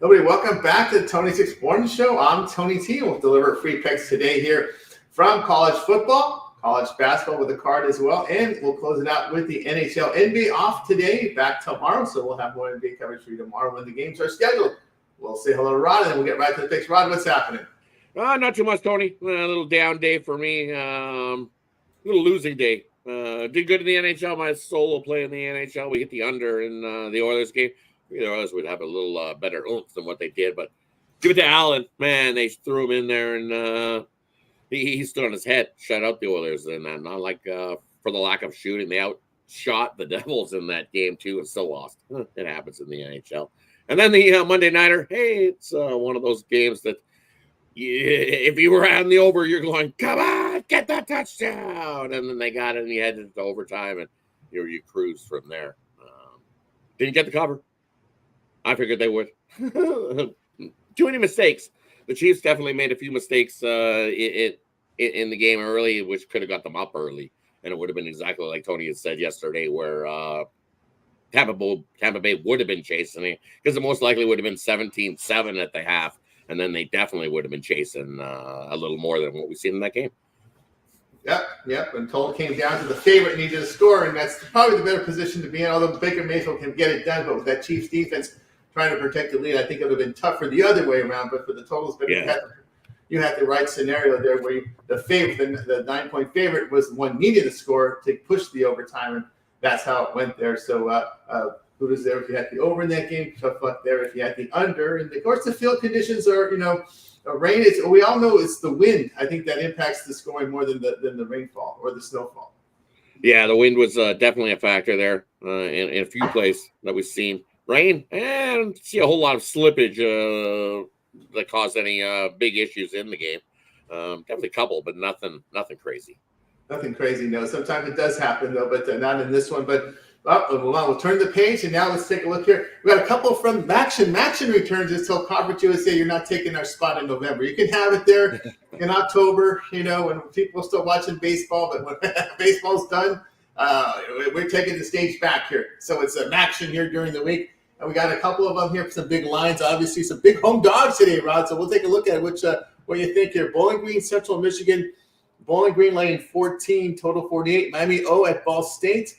Everybody, welcome back to the Tony Six Morning Show. I'm Tony T. We'll deliver free picks today here from college football, college basketball with a card as well, and we'll close it out with the NHL. NBA off today, back tomorrow, so we'll have more NBA coverage for you tomorrow when the games are scheduled. We'll say hello to Rod, and then we'll get right to the picks. Rod, what's happening? Not too much, Tony. A little down day for me. Little losing day. Did good in the NHL. My solo play in the NHL. We hit the under in the Oilers game. The Oilers would have a little better oomph than what they did, but give it to Allen. Man, they threw him in there, and he stood on his head, shut out the Oilers, and not like for the lack of shooting, they outshot the Devils in that game too, and still lost. It happens in the NHL. And then the Monday nighter. Hey, it's one of those games that if you were on the over, you're going, come on, get that touchdown, and then they got it, and you headed to overtime, and you cruised from there. Didn't get the cover. I figured they would. Too many mistakes. The Chiefs definitely made a few mistakes in the game early, which could have got them up early. And it would have been exactly like Tony had said yesterday, where Tampa Bay would have been chasing it, because it most likely would have been 17-7 at the half. And then they definitely would have been chasing a little more than what we've seen in that game. Yep. Until it came down to the favorite needed to score, and that's probably the better position to be in, although Baker Mayfield can get it done. But with that Chiefs defense trying to protect the lead, I think it would have been tougher the other way around. But for the totals, but you had the right scenario there where the 9-point favorite was the one needed to score to push the overtime, and that's how it went there. So who was there if you had the over in that game? Tough luck there if you had the under. And of course, the field conditions are, rain. We all know it's the wind. I think that impacts the scoring more than the rainfall or the snowfall. Yeah, the wind was definitely a factor there in a few places that we've seen. Rain, and see a whole lot of slippage that caused any big issues in the game. Definitely a couple, but nothing crazy. Nothing crazy, no. Sometimes it does happen, though, but not in this one. But we'll turn the page, and now let's take a look here. We got a couple from Maction. Maction returns us till Conference USA. You're not taking our spot in November. You can have it there in October, when people are still watching baseball. But when baseball's done, we're taking the stage back here. So it's a Maction here during the week. And we got a couple of them here, some big lines, obviously some big home dogs today, Rod. So we'll take a look at what you think here. Bowling Green, Central Michigan. Bowling Green laying 14, total 48. Miami O at Ball State.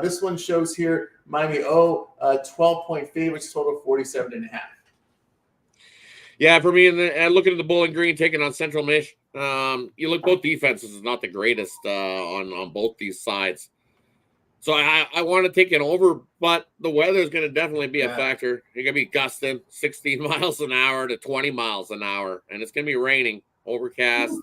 This one shows here Miami O, 12-point favorites, total 47.5. Yeah, for me, looking at the Bowling Green taking on Central Mich, you look, both defenses is not the greatest on both these sides. So I want to take it over, but the weather is going to definitely be a factor. You're going to be gusting 16 miles an hour to 20 miles an hour, and it's going to be raining, overcast.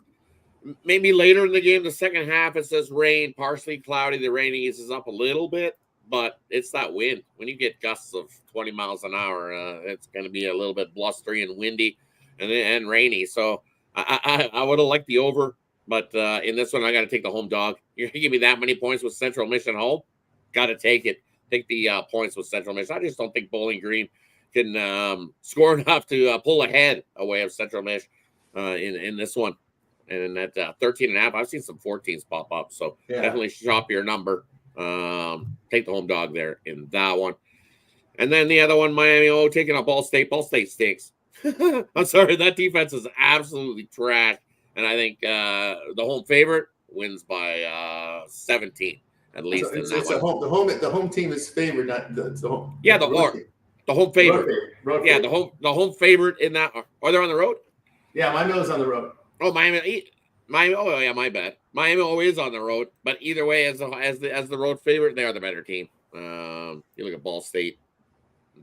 Maybe later in the game, the second half, it says rain, partially cloudy. The rain eases up a little bit, but it's that wind. When you get gusts of 20 miles an hour, it's going to be a little bit blustery and windy and rainy. So I would have liked the over, but in this one, I got to take the home dog. You're going to give me that many points with Central Mission home? Got to take it. Take the points with Central Mission. I just don't think Bowling Green can score enough to pull ahead away of Central Mich in this one. And at 13.5, I've seen some 14s pop up. So definitely shop your number. Take the home dog there in that one. And then the other one, Miami O, taking up Ball State. Ball State stinks. I'm sorry, that defense is absolutely trash. And I think the home favorite wins by 17 at least. So it's a home. The home team is favored, not the home. Yeah, the home favorite. Road favorite. The home favorite in that. Are they on the road? Yeah, Miami's on the road. Oh, Miami. Oh, yeah, my bad. Miami always on the road, but either way, as the road favorite, they are the better team. You look at Ball State,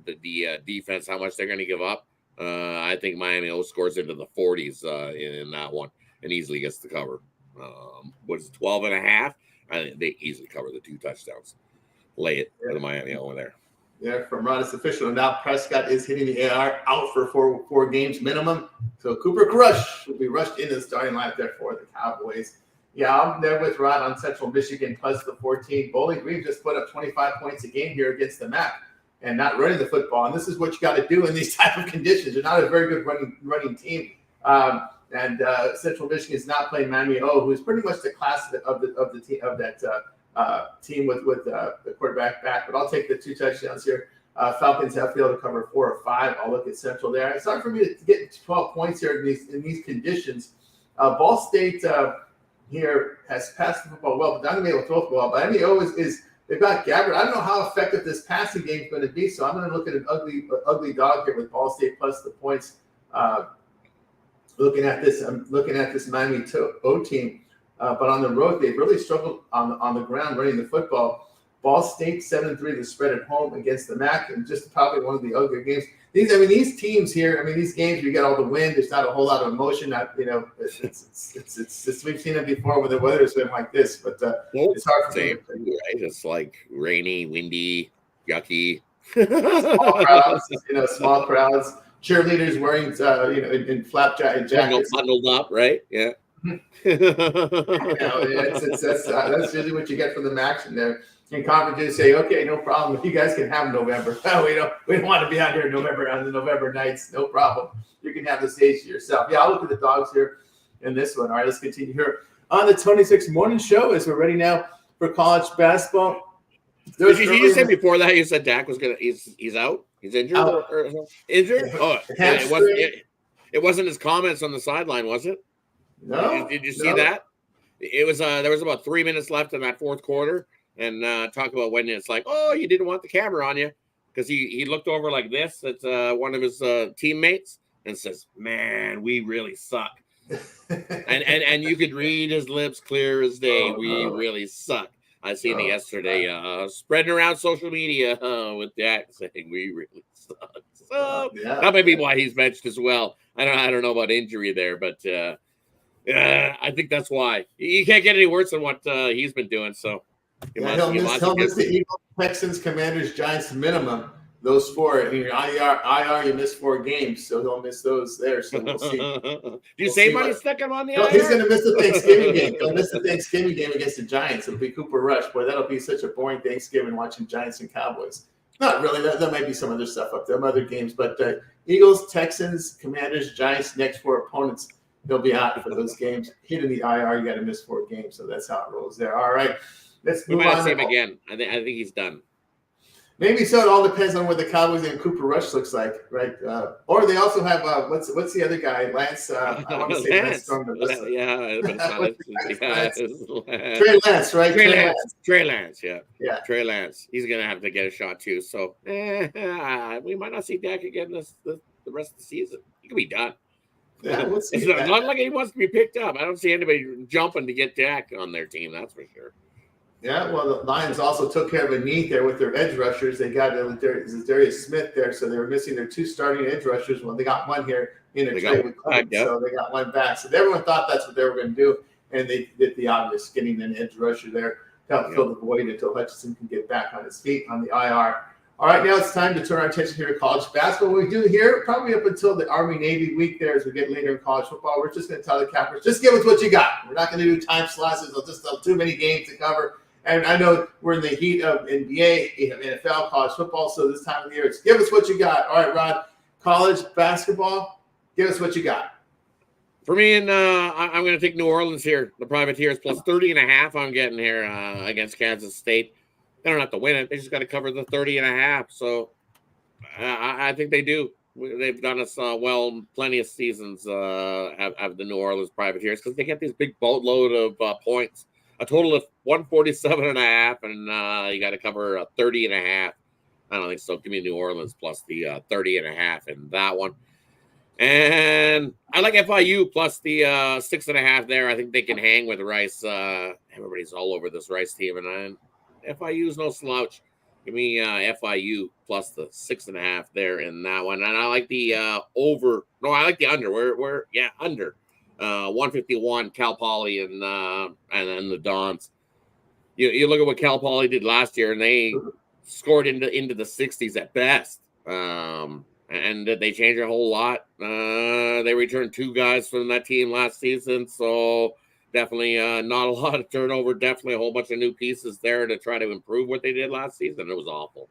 the defense, how much they're going to give up. I think Miami scores into the 40s in that one and easily gets the cover. What is it, 12.5? I think they easily cover the 2 touchdowns. Lay it for the Miami over there. Yeah, from Rodis official. Now Prescott is hitting the AR out for four games minimum. So Cooper Crush will be rushed into the starting lineup there for the Cowboys. Yeah, I'm there with Rod on Central Michigan plus the 14. Bowling Green just put up 25 points a game here against the MAC and not running the football. And this is what you got to do in these type of conditions. They're not a very good running team. And Central Michigan is not playing Miami O, who is pretty much the class of the team of that team with the quarterback back. But I'll take the 2 touchdowns here Falcons have failed to cover 4 or 5. I'll look at Central there. It's hard for me to get 12 points here in these conditions. Ball State here has passed the football well, but not going to be able to throw the ball. But MEO is they've got Gabbard. I don't know how effective this passing game is going to be, so I'm going to look at an ugly dog here with Ball State plus the points. Looking at this Miami O team, but on the road they've really struggled on the ground running the football. Ball State 7-3 the spread at home against the MAC, and just probably one of the uglier games. These teams here. These games you get all the wind. There's not a whole lot of emotion. It's we've seen it before when the weather's been like this, but it's hard for me. Right? It's like rainy, windy, yucky. Small crowds. Cheerleaders wearing in flapjack jackets, bundled up, right? Yeah. That's usually what you get from the MACs in there. And conferences say, okay, no problem. You guys can have November. We don't want to be out here in November on the November nights. No problem. You can have the stage to yourself. Yeah, I'll look at the dogs here in this one. All right, let's continue here on the 26 morning show as we're ready now for college basketball. Did you say before that you said Dak was he's out? He's injured or injured? Oh, it wasn't his comments on the sideline, was it? No. Did you see that? It was there was about 3 minutes left in that fourth quarter. And talk about when it's like, oh, you didn't want the camera on you, because he looked over like this at one of his teammates and says, "Man, we really suck." and you could read his lips clear as day. We really suck. I seen it yesterday, spreading around social media with that saying we really suck. So that may be why he's benched as well. I don't know about injury there, but I think that's why. You can't get any worse than what he's been doing. So. He'll miss the Eagles, Texans, Commanders, Giants minimum. Those 4. In your IR, you missed 4 games, so he'll miss those there. So we'll see. Do you save money stuck him on the IR? He's going to miss the Thanksgiving game. He'll miss the Thanksgiving game against the Giants. It'll be Cooper Rush. Boy, that'll be such a boring Thanksgiving watching Giants and Cowboys. Not really. There might be some other stuff up there, other games. But Eagles, Texans, Commanders, Giants, next 4 opponents, they'll be out for those games. Hitting the IR, you got to miss 4 games. So that's how it rolls there. All right. Let's move on. See him again. I think he's done. Maybe so. It all depends on what the Cowboys and Cooper Rush looks like, right? Or they also have what's the other guy? Lance. I want to say Lance Storm. Yeah, Trey Lance, right? Trey Lance. Yeah. Trey Lance. He's gonna have to get a shot too. So we might not see Dak again the rest of the season. He could be done. Yeah, it's not like he wants to be picked up. I don't see anybody jumping to get Dak on their team. That's for sure. Yeah, well, the Lions also took care of a need there with their edge rushers. They got Darius Smith there, so they were missing their 2 starting edge rushers. Well, they got one here in a trade with Clemson, so they got one back. So everyone thought that's what they were going to do, and they did the obvious, getting an edge rusher there to help fill the void until Hutchinson can get back on his feet on the IR. All right, now it's time to turn our attention here to college basketball. What we do here, probably up until the Army-Navy week there as we get later in college football, we're just going to tell the cappers, just give us what you got. We're not going to do time slots. There's just too many games to cover. And I know we're in the heat of NBA, NFL, college football, so this time of the year, it's give us what you got. All right, Rod, college basketball, give us what you got. For me, and I'm going to take New Orleans here, the Privateers, plus 30.5 I'm getting here against Kansas State. They don't have to win it. They just got to cover the 30.5. So I think they do. They've done us well plenty of seasons have the New Orleans Privateers because they get these big boatload of points. A total of 147.5, and you got to cover 30.5. I don't think so. Give me New Orleans plus the 30.5 in that one. And I like FIU plus the 6.5 there. I think they can hang with Rice. Everybody's all over this Rice team, and FIU is no slouch. Give me FIU plus the 6.5 there in that one. And I like the over. No, I like the under. Under. 151 Cal Poly and then the Dons. You look at what Cal Poly did last year, and they scored into the 60s at best. And they changed a whole lot. They returned 2 guys from that team last season, so definitely not a lot of turnover. Definitely a whole bunch of new pieces there to try to improve what they did last season. It was awful.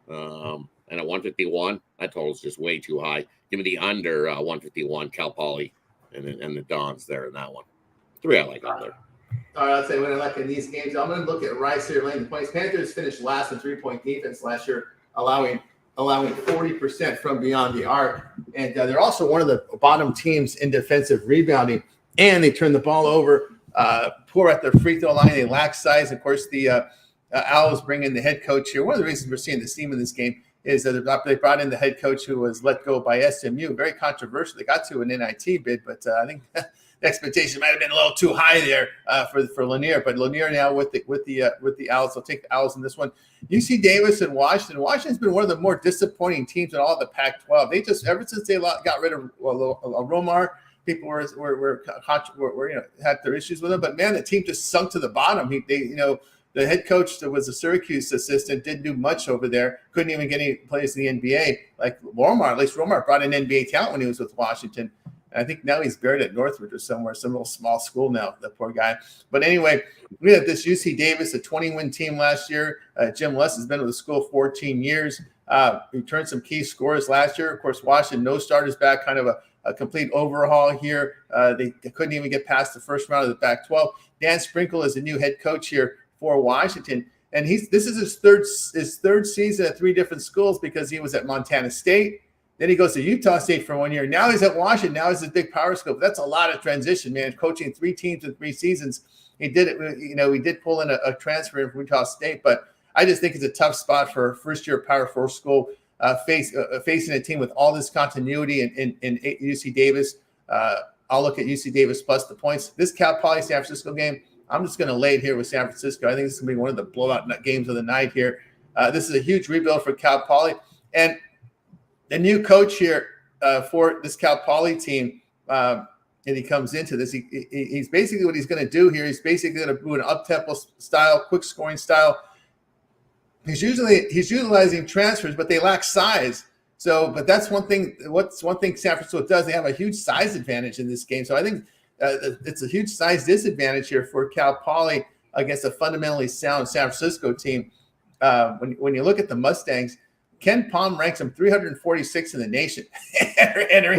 And at 151, that total is just way too high. Give me the under 151 Cal Poly and the Dons there in that one. 3 I like under. All right, I'll say what I like in these games. I'm going to look at Rice here laying the points. Panthers finished last in 3-point defense last year, allowing allowing 40% from beyond the arc. And they're also one of the bottom teams in defensive rebounding. And they turn the ball over, poor at their free throw line. They lack size. Of course, the Owls bring in the head coach here. One of the reasons we're seeing this team in this game is that they brought in the head coach who was let go by SMU. Very controversial. They got to an NIT bid, but I think the expectation might have been a little too high there for Lanier. But Lanier now with the Owls. They'll take the Owls in this one. UC Davis and Washington. Washington's been one of the more disappointing teams in all of the Pac-12. They just ever since they got rid of Romar, people were had their issues with him. But man, the team just sunk to the bottom. The head coach that was a Syracuse assistant didn't do much over there. Couldn't even get any plays in the NBA. Like Romar, at least Romar brought in NBA talent when he was with Washington. And I think now he's buried at Northridge or somewhere, some little small school now, the poor guy. But anyway, we had this UC Davis, a 20-win team last year. Jim Less has been with the school 14 years. He turned some key scores last year. Of course, Washington, no starters back, kind of a complete overhaul here. They couldn't even get past the first round of the Pac-12. Dan Sprinkle is the new head coach here for Washington, and this is his third season at 3 different schools because he was at Montana State, then he goes to Utah State for 1 year. Now he's at Washington. Now he's a big power school. That's a lot of transition, man. Coaching 3 teams in 3 seasons, he did it. He did pull in a transfer from Utah State, but I just think it's a tough spot for a first-year Power 4 school facing a team with all this continuity in UC Davis. I'll look at UC Davis plus the points. This Cal Poly San Francisco game, I'm just going to lay it here with San Francisco. I think this is going to be one of the blowout games of the night here. This is a huge rebuild for Cal Poly. And the new coach here for this Cal Poly team, and he comes into this, he's basically what he's going to do here. He's basically going to do an up-tempo style, quick scoring style. He's utilizing transfers, but they lack size. So, but that's one thing. What's one thing San Francisco does? They have a huge size advantage in this game. So I think it's a huge size disadvantage here for Cal Poly against a fundamentally sound San Francisco team. When you look at the Mustangs, Ken Palm ranks them 346 in the nation. That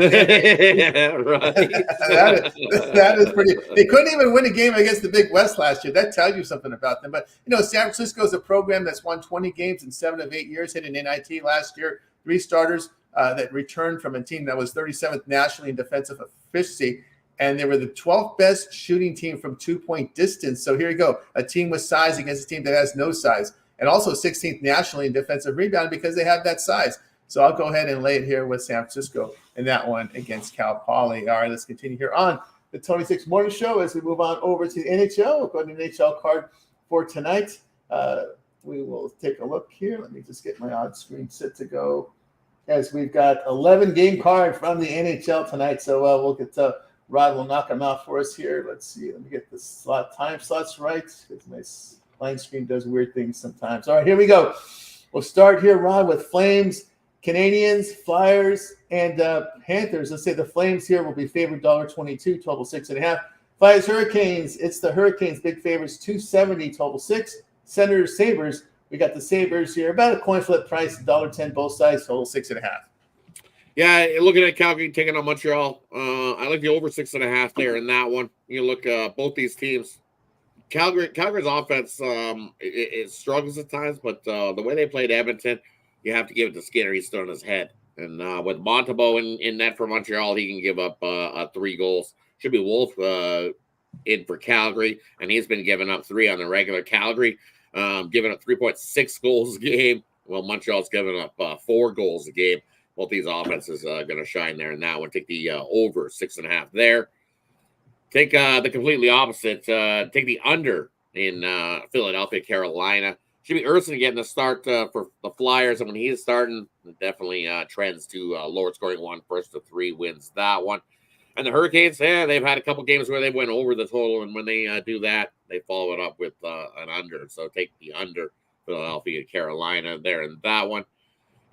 is pretty. They couldn't even win a game against the Big West last year. That tells you something about them. But San Francisco is a program that's won 20 games in 7 of 8 years. Hit an NIT last year. 3 starters that returned from a team that was 37th nationally in defensive efficiency. And they were the 12th best shooting team from 2-point distance. So here you go. A team with size against a team that has no size. And also 16th nationally in defensive rebound because they have that size. So I'll go ahead and lay it here with San Francisco in that one against Cal Poly. All right, let's continue here on the 26 Morning Show as we move on over to the NHL. We'll go to the NHL card for tonight. We will take a look here. Let me just get my odd screen set to go as we've got 11 game card from the NHL tonight. So we'll get Rod will knock them out for us here. Let's see. Let me get the time slots right because my line screen does weird things sometimes. All right, here we go. We'll start here, Rod, with Flames, Canadians, Flyers, and Panthers. Let's say the Flames here will be favored $1.22, total 6.5. Flyers, Hurricanes. It's the Hurricanes, big favorites, $2.70, total 6. Senators, Sabres. We got the Sabres here, about a coin flip price, $1.10 both sides, total 6.5. Yeah, looking at Calgary taking on Montreal. I like the over 6.5 there in that one. You look both these teams. Calgary's offense it struggles at times, but the way they played Edmonton, you have to give it to Skinner. He's still on his head. And with Montembeault in net for Montreal, he can give up 3 goals. Should be Wolf in for Calgary, and he's been giving up 3 on the regular. Calgary giving up 3.6 goals a game. Well, Montreal's giving up 4 goals a game. Both these offenses are going to shine there in that one. Take the over 6.5 there. Take the completely opposite. Take the under in Philadelphia, Carolina. Should be Urson getting the start for the Flyers. And when he's starting, it definitely trends to lower scoring one. First of 3 wins that one. And the Hurricanes, they've had a couple games where they went over the total. And when they do that, they follow it up with an under. So take the under, Philadelphia, Carolina there in that one.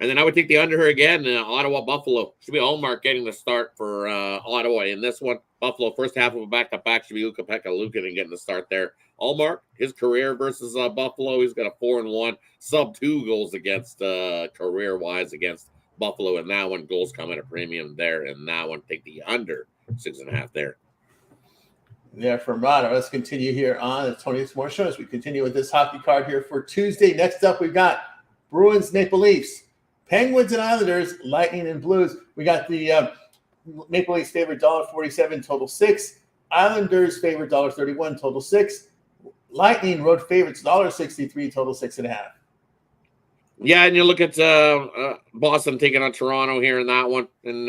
And then I would take the under here again. Ottawa, Buffalo. Should be Allmark getting the start for Ottawa in this one. Buffalo, first half of a back-to-back should be Ukko-Pekka Luukkonen getting the start there. Allmark, his career versus Buffalo, he's got a 4-1, sub-2 goals against career-wise against Buffalo. And that one, goals come at a premium there. And that one, take the under 6.5 there. Yeah, from Rod. Let's continue here on the 20th Morning Show as we continue with this hockey card here for Tuesday. Next up, we've got Bruins, Maple Leafs. Penguins and Islanders, Lightning and Blues. We got the Maple Leafs favorite $1.47, total 6. Islanders favorite $1.31, total 6. Lightning road favorites $1.63, total 6.5. Yeah, and you look at Boston taking on Toronto here in that one, and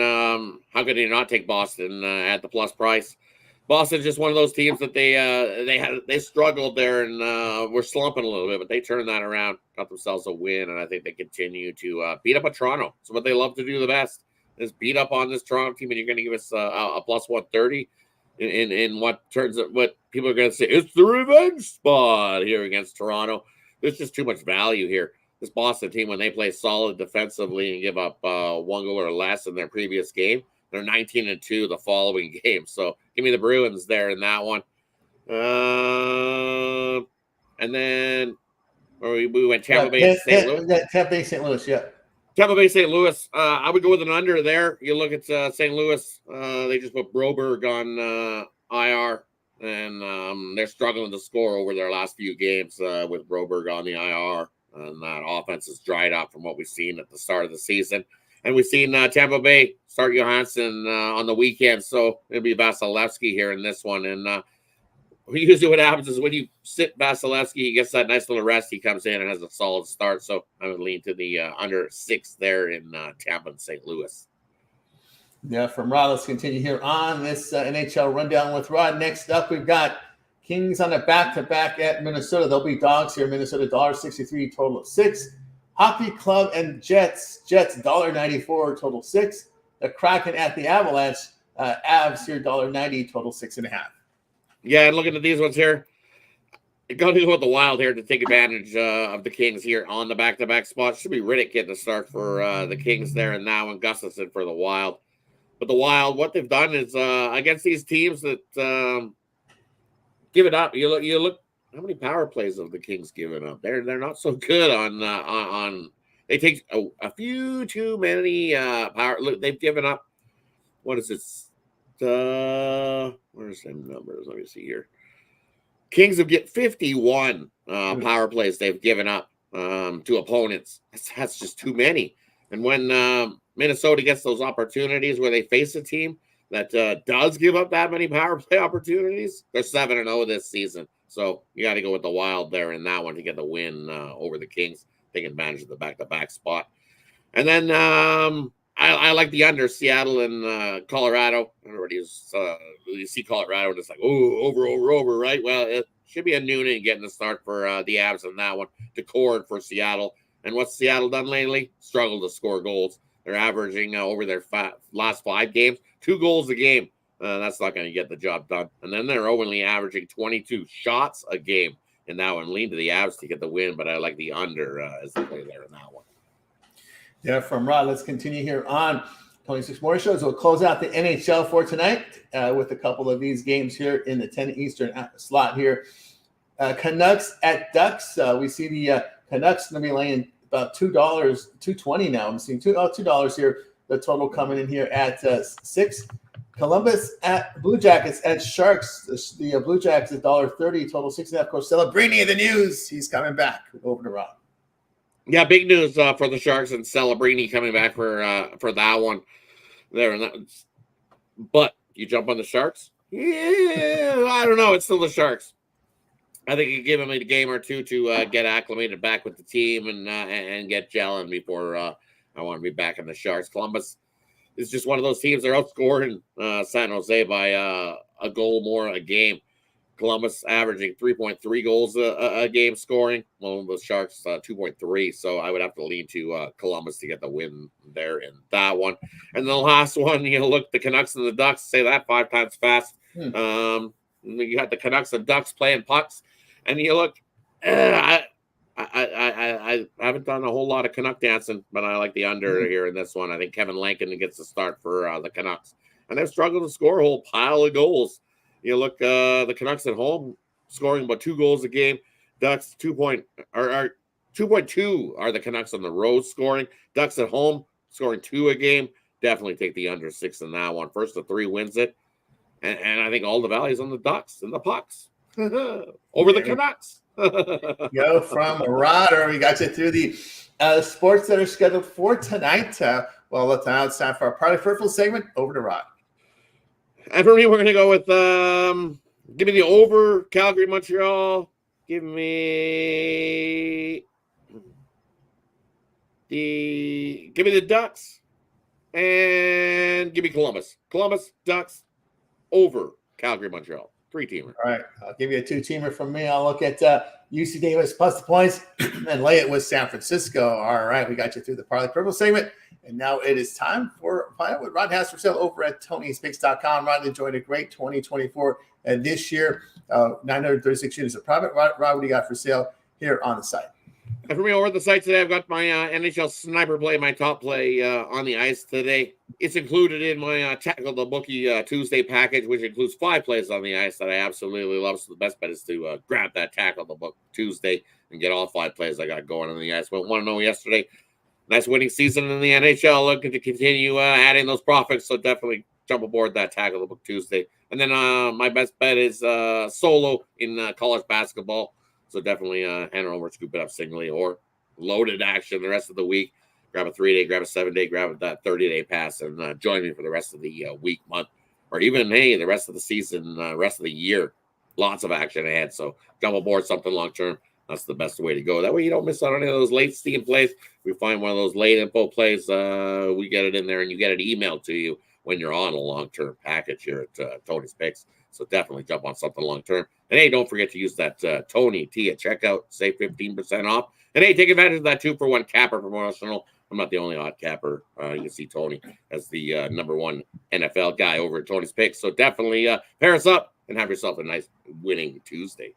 how could you not take Boston at the plus price? Boston's just one of those teams that they struggled there and were slumping a little bit, but they turned that around, got themselves a win, and I think they continue to beat up a Toronto. It's what they love to do the best, is beat up on this Toronto team, and you're going to give us a plus 130 in what turns out what people are going to say it's the revenge spot here against Toronto. There's just too much value here. This Boston team, when they play solid defensively and give up 1 goal or less in their previous game, they're 19-2 the following game. So give me the Bruins there in that one. And then we went Tampa Bay, St. Louis. Tampa Bay, St. Louis, yeah. Tampa Bay, St. Louis. I would go with an under there. You look at St. Louis. They just put Broberg on IR, and they're struggling to score over their last few games with Broberg on the IR. And that offense is dried up from what we've seen at the start of the season. And we've seen Tampa Bay start Johansson on the weekend. So it'll be Vasilevsky here in this one. And usually what happens is when you sit Vasilevsky, he gets that nice little rest. He comes in and has a solid start. So I would lean to the under 6 there in Tampa and St. Louis. Yeah, from Rod, let's continue here on this NHL rundown with Rod. Next up, we've got Kings on a back-to-back at Minnesota. They'll be dogs here. Minnesota $1.63, total of 6. Hockey Club and Jets $1.94, total 6. The Kraken at the Avalanche, Avs here $1.90, total 6.5. Yeah, and looking at these ones here, you're going to go with the Wild here to take advantage of the Kings here on the back-to-back spot. Should be Riddick getting a start for the Kings there, and now Gustafsson for the Wild. But the Wild, what they've done is against these teams that give it up. You look. How many power plays have the Kings given up? They're not so good on. They take a few too many power. Look, they've given up. What is it? Where's the numbers? Let me see here. Kings have get 51 power plays they've given up to opponents. That's just too many. And when Minnesota gets those opportunities where they face a team that does give up that many power play opportunities, they're 7-0 this season. So you got to go with the Wild there in that one to get the win over the Kings, taking advantage of the back-to-back spot. And then I like the under Seattle and Colorado. Everybody's you see Colorado and it's like, over, right? Well, it should be a Noonan getting the start for the Avs in that one. Decord for Seattle. And what's Seattle done lately? Struggled to score goals. They're averaging over their last 5 games 2 goals a game. That's not going to get the job done. And then they're only averaging 22 shots a game. And now I'm leaning to the Avs to get the win, but I like the under as the play there in that one. Yeah, from Rod, let's continue here on 26 more shows. We'll close out the NHL for tonight with a couple of these games here in the 10 Eastern slot here. Canucks at Ducks. We see the Canucks going to be laying about $2, $2.20 now. I'm seeing $2 here. The total coming in here at 6. Columbus at Blue Jackets at Sharks. The Blue Jackets $1.30, total 6.5. Of course, Celebrini in the news. He's coming back. Over to Rob. Yeah, big news for the Sharks and Celebrini coming back for that one there. But you jump on the Sharks? Yeah, I don't know. It's still the Sharks. I think you give him a game or two to get acclimated back with the team and get gelling before I want to be back in the Sharks. Columbus is just one of those teams. They're outscoring San Jose by a goal more a game. Columbus averaging 3.3 goals a game scoring. Well, the Sharks 2.3. So I would have to lean to Columbus to get the win there in that one. And the last one, look, the Canucks and the Ducks, say that 5 times fast. You got the Canucks and Ducks playing pucks. And you look, I haven't done a whole lot of Canuck dancing, but I like the under here in this one. I think Kevin Lankin gets the start for the Canucks. And they've struggled to score a whole pile of goals. You look, the Canucks at home scoring about 2 goals a game. Ducks 2.2 are the Canucks on the road scoring. Ducks at home scoring 2 a game. Definitely take the under 6 in that one. First to 3 wins it. And I think all the values on the Ducks and the pucks over the Canucks. Go from Roder. We got you through the sports that are scheduled for tonight. Now it's time for our Parlay Purple segment. Over to Rod. And for me, we're going to go with give me the over Calgary, Montreal. Give me the Ducks, and give me Columbus. Columbus, Ducks, over Calgary, Montreal. 3-teamer. All right, I'll give you a 2-teamer from me. I'll look at UC Davis plus the points and lay it with San Francisco. All right, we got you through the Parlay Purple segment. And now it is time for what Rod has for sale over at Tony'sPicks.com. Rod enjoyed a great 2024 this year. 936 units of profit. Rod, what do you got for sale here on the site? And for me, over at the site today, I've got my NHL sniper play, my top play on the ice today. It's included in my Tackle the Bookie Tuesday package, which includes 5 plays on the ice that I absolutely love. So the best bet is to grab that Tackle the Book Tuesday and get all 5 plays I got going on the ice. Went 1-0 yesterday. Nice winning season in the NHL. Looking to continue adding those profits. So definitely jump aboard that Tackle the Book Tuesday. And then my best bet is solo in college basketball. So definitely hand it over, scoop it up singly or loaded action the rest of the week. Grab a 3-day, grab a 7-day, grab that 30-day pass, and join me for the rest of the week, month, or even, hey, the rest of the season, rest of the year. Lots of action ahead. So jump aboard something long-term. That's the best way to go. That way you don't miss out on any of those late steam plays. We find one of those late info plays. We get it in there, and you get it emailed to you when you're on a long-term package here at Tony's Picks. So definitely jump on something long-term. And, hey, don't forget to use that Tony T at checkout. Save 15% off. And, hey, take advantage of that 2-for-1 capper promotional. I'm not the only odd capper. You can see Tony as the number 1 NFL guy over at Tony's Picks. So definitely pair us up and have yourself a nice winning Tuesday.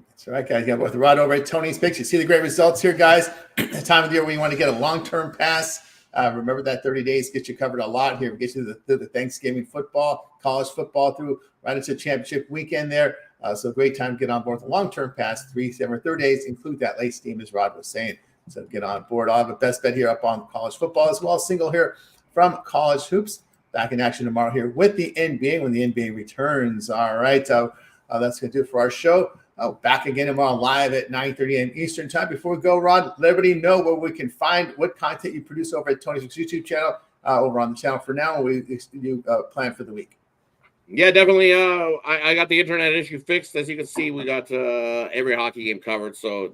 That's right, guys. Got with Rod over at Tony's Picks. You see the great results here, guys. The time of the year where you want to get a long-term pass. Remember that 30 days gets you covered a lot here. We get you through the Thanksgiving football, college football, through right into championship weekend there. So great time to get on board with a long-term pass. 3, 7, or 30 days include that late steam, as Rod was saying. So get on board. I'll have a best bet here up on college football as well. Single here from College Hoops. Back in action tomorrow here with the NBA when the NBA returns. All right. That's going to do it for our show. Back again tomorrow live at 9:30 a.m. Eastern time. Before we go, Rod, let everybody know where we can find what content you produce over at Tony's YouTube channel, over on the channel for now. We plan for the week. Yeah, definitely. I got the internet issue fixed. As you can see, we got every hockey game covered. So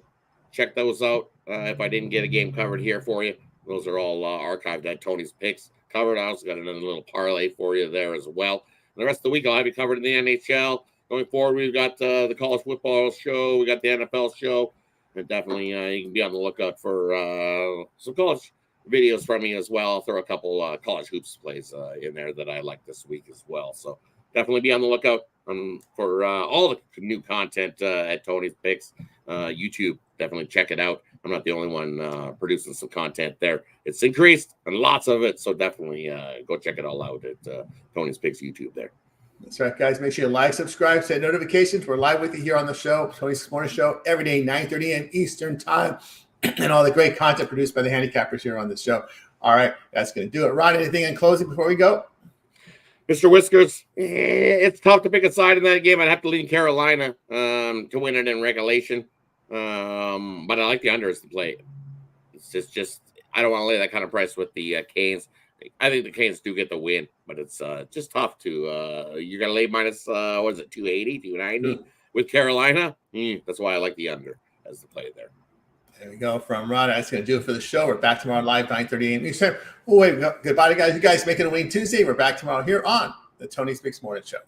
check those out. If I didn't get a game covered here for you, those are all archived at Tony's Picks covered. I also got another little parlay for you there as well. And the rest of the week, I'll have you covered in the NHL. Going forward, we've got the college football show. We got the NFL show. And definitely you can be on the lookout for some college videos from me as well. I'll throw a couple college hoops plays in there that I like this week as well. So definitely be on the lookout for all the new content at Tony's Picks. YouTube, definitely check it out. I'm not the only one producing some content there. It's increased and lots of it. So definitely go check it all out at Tony's Picks YouTube there. That's right, guys. Make sure you like, subscribe, set notifications. We're live with you here on the show, Tony's Morning Show, every day, 9:30 a.m. Eastern time, and all the great content produced by the handicappers here on the show. All right, that's going to do it. Rod, anything in closing before we go? Mr. Whiskers, it's tough to pick a side in that game. I'd have to lean Carolina to win it in regulation, but I like the under as the play. It's just I don't want to lay that kind of price with the Canes. I think the Canes do get the win, but it's just tough to you're gonna lay minus what is it, 280, 290 with Carolina. That's why I like the under as the play there. There we go from Rod. That's going to do it for the show. We're back tomorrow live, 9:30 a.m. Eastern. Oh, wait, goodbye, guys. You guys making a winning Tuesday. We're back tomorrow here on the Tony's Picks Morning Show.